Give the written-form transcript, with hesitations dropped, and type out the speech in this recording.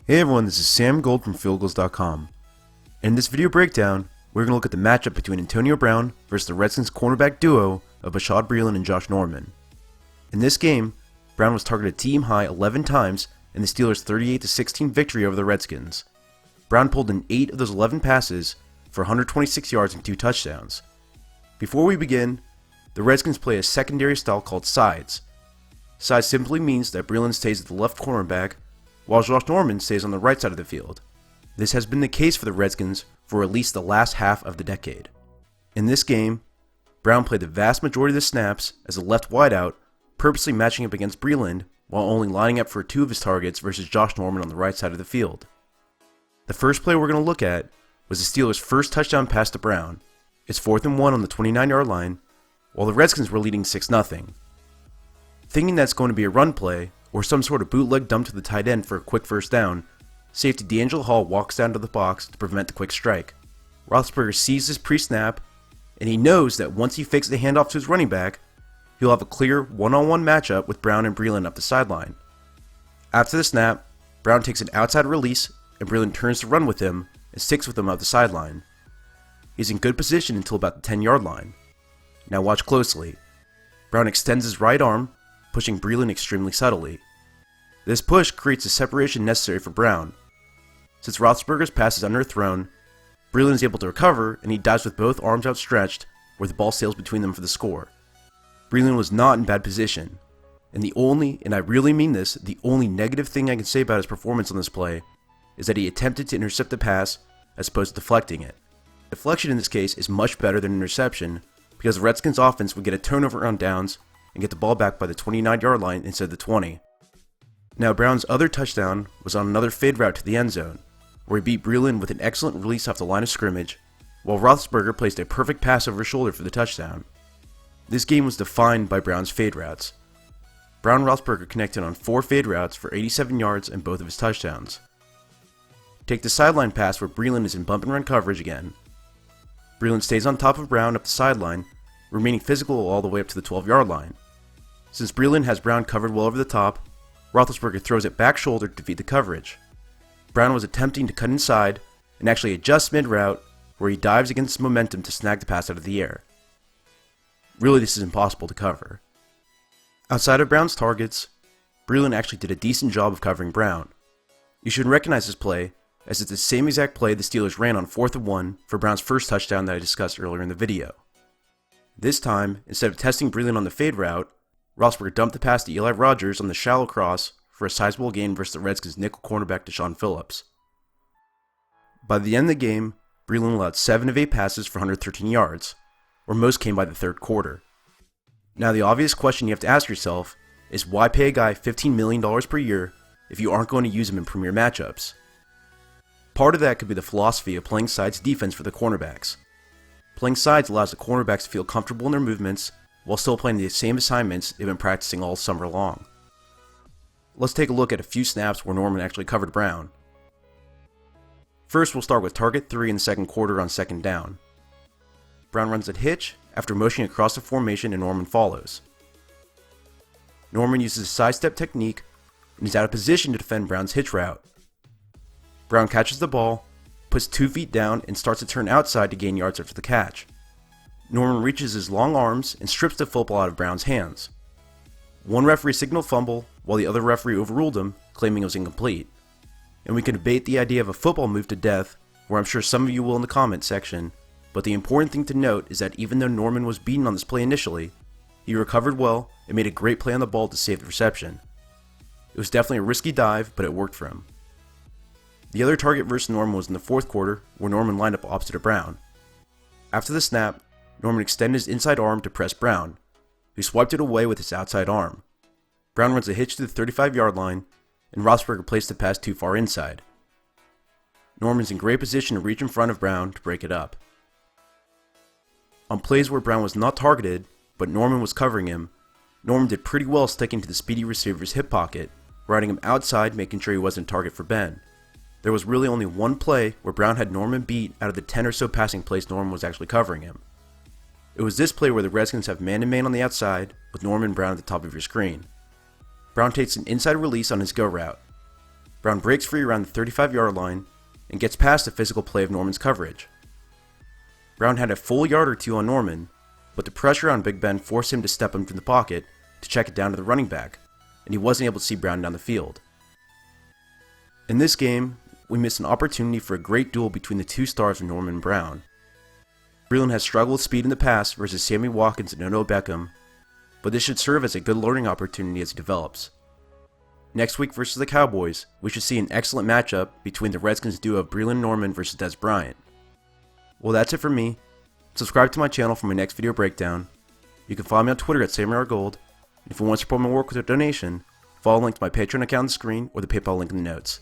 Hey everyone, this is Sam Gold from FieldGoals.com. In this video breakdown, we're going to look at the matchup between Antonio Brown versus the Redskins cornerback duo of Bashaud Breeland and Josh Norman. In this game, Brown was targeted team high 11 times in the Steelers' 38-16 victory over the Redskins. Brown pulled in 8 of those 11 passes for 126 yards and 2 touchdowns. Before we begin, the Redskins play a secondary style called sides. Sides simply means that Breeland stays at the left cornerback while Josh Norman stays on the right side of the field. This has been the case for the Redskins for at least the last half of the decade. In this game, Brown played the vast majority of the snaps as a left wideout, purposely matching up against Breeland while only lining up for 2 of his targets versus Josh Norman on the right side of the field. The first play we're going to look at was the Steelers' first touchdown pass to Brown. It's 4th and 1 on the 29-yard line, while the Redskins were leading 6-0. Thinking that's going to be a run play, or some sort of bootleg dump to the tight end for a quick first down, safety D'Angelo Hall walks down to the box to prevent the quick strike. Roethlisberger sees this pre-snap, and he knows that once he fakes the handoff to his running back, he'll have a clear one-on-one matchup with Brown and Breeland up the sideline. After the snap, Brown takes an outside release, and Breeland turns to run with him and sticks with him up the sideline. He's in good position until about the 10-yard line. Now watch closely. Brown extends his right arm, pushing Breeland extremely subtly. This push creates the separation necessary for Brown. Since Roethlisberger's pass is underthrown, Breeland is able to recover and he dives with both arms outstretched where the ball sails between them for the score. Breeland was not in bad position, and the only, and I really mean this, the only negative thing I can say about his performance on this play is that he attempted to intercept the pass as opposed to deflecting it. Deflection in this case is much better than interception because the Redskins offense would get a turnover on downs and get the ball back by the 29-yard line instead of the 20. Now Brown's other touchdown was on another fade route to the end zone, where he beat Breeland with an excellent release off the line of scrimmage, while Roethlisberger placed a perfect pass over his shoulder for the touchdown. This game was defined by Brown's fade routes. Brown and Roethlisberger connected on 4 fade routes for 87 yards and both of his touchdowns. Take the sideline pass where Breeland is in bump and run coverage again. Breeland stays on top of Brown up the sideline, remaining physical all the way up to the 12-yard line. Since Breeland has Brown covered well over the top, Roethlisberger throws it back shoulder to defeat the coverage. Brown was attempting to cut inside and actually adjusts mid-route where he dives against momentum to snag the pass out of the air. Really, this is impossible to cover. Outside of Brown's targets, Breeland actually did a decent job of covering Brown. You should recognize this play as it's the same exact play the Steelers ran on 4th and 1 for Brown's first touchdown that I discussed earlier in the video. This time, instead of testing Breeland on the fade route, Roethlisberger dumped the pass to Eli Rogers on the shallow cross for a sizable gain versus the Redskins' nickel cornerback Deshaun Phillips. By the end of the game, Breeland allowed 7 of 8 passes for 113 yards, where most came by the third quarter. Now the obvious question you have to ask yourself is why pay a guy $15 million per year if you aren't going to use him in premier matchups? Part of that could be the philosophy of playing sides defense for the cornerbacks. Playing sides allows the cornerbacks to feel comfortable in their movements while still playing the same assignments they've been practicing all summer long. Let's take a look at a few snaps where Norman actually covered Brown. First, we'll start with target 3 in the second quarter on 2nd down. Brown runs a hitch after motioning across the formation and Norman follows. Norman uses a sidestep technique and is out of position to defend Brown's hitch route. Brown catches the ball, puts 2 feet down, and starts to turn outside to gain yards after the catch. Norman reaches his long arms and strips the football out of Brown's hands. One referee signaled fumble, while the other referee overruled him, claiming it was incomplete. And we can debate the idea of a football move to death, where I'm sure some of you will in the comment section, but the important thing to note is that even though Norman was beaten on this play initially, he recovered well and made a great play on the ball to save the reception. It was definitely a risky dive, but it worked for him. The other target versus Norman was in the 4th quarter, where Norman lined up opposite of Brown. After the snap, Norman extended his inside arm to press Brown, who swiped it away with his outside arm. Brown runs a hitch to the 35-yard line, and Roethlisberger placed the pass too far inside. Norman's in great position to reach in front of Brown to break it up. On plays where Brown was not targeted, but Norman was covering him, Norman did pretty well sticking to the speedy receiver's hip pocket, riding him outside, making sure he wasn't a target for Ben. There was really only one play where Brown had Norman beat out of the 10 or so passing plays Norman was actually covering him. It was this play where the Redskins have man-to-man on the outside with Norman Brown at the top of your screen. Brown takes an inside release on his go route. Brown breaks free around the 35-yard line and gets past the physical play of Norman's coverage. Brown had a full yard or two on Norman, but the pressure on Big Ben forced him to step into the pocket to check it down to the running back, and he wasn't able to see Brown down the field. In this game, we missed an opportunity for a great duel between the two stars of Norman and Brown. Breeland has struggled with speed in the past versus Sammy Watkins and Odell Beckham, but this should serve as a good learning opportunity as he develops. Next week versus the Cowboys, we should see an excellent matchup between the Redskins duo of Breeland Norman versus Dez Bryant. Well, that's it for me. Subscribe to my channel for my next video breakdown. You can follow me on Twitter at SamuraiGold, and if you want to support my work with a donation, follow the link to my Patreon account on the screen or the PayPal link in the notes.